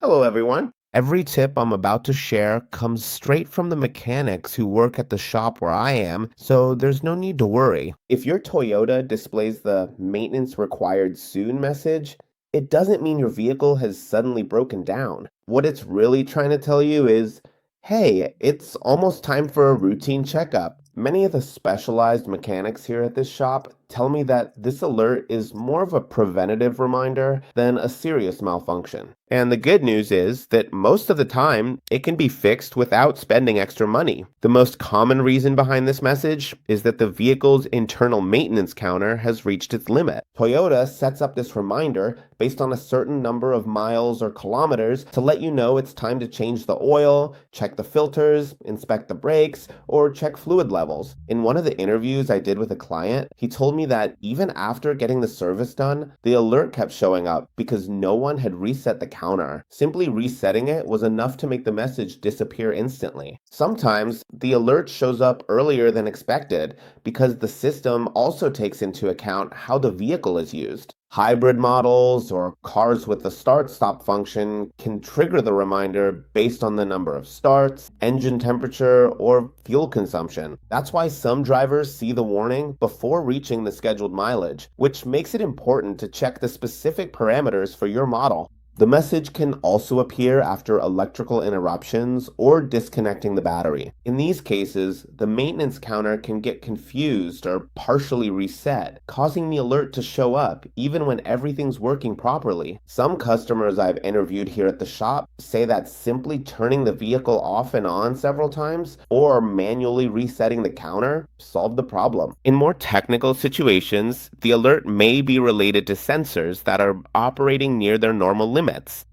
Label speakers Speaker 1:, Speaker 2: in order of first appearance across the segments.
Speaker 1: Hello, everyone. Every tip I'm about to share comes straight from the mechanics who work at the shop where I am, so there's no need to worry. If your Toyota displays the maintenance required soon message, it doesn't mean your vehicle has suddenly broken down. What it's really trying to tell you is, hey, it's almost time for a routine checkup. Many of the specialized mechanics here at this shop tell me that this alert is more of a preventative reminder than a serious malfunction. And the good news is that most of the time, it can be fixed without spending extra money. The most common reason behind this message is that the vehicle's internal maintenance counter has reached its limit. Toyota sets up this reminder based on a certain number of miles or kilometers to let you know it's time to change the oil, check the filters, inspect the brakes, or check fluid levels. In one of the interviews I did with a client, he told me that even after getting the service done, the alert kept showing up because no one had reset the counter. Simply resetting it was enough to make the message disappear instantly. Sometimes the alert shows up earlier than expected because the system also takes into account how the vehicle is used. Hybrid models or cars with the start-stop function can trigger the reminder based on the number of starts, engine temperature, or fuel consumption. That's why some drivers see the warning before reaching the scheduled mileage, which makes it important to check the specific parameters for your model. The message can also appear after electrical interruptions or disconnecting the battery. In these cases, the maintenance counter can get confused or partially reset, causing the alert to show up even when everything's working properly. Some customers I've interviewed here at the shop say that simply turning the vehicle off and on several times or manually resetting the counter solved the problem. In more technical situations, the alert may be related to sensors that are operating near their normal limits.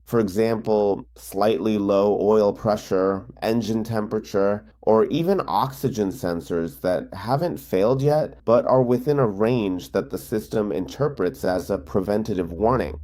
Speaker 1: For example, slightly low oil pressure, engine temperature, or even oxygen sensors that haven't failed yet but are within a range that the system interprets as a preventative warning.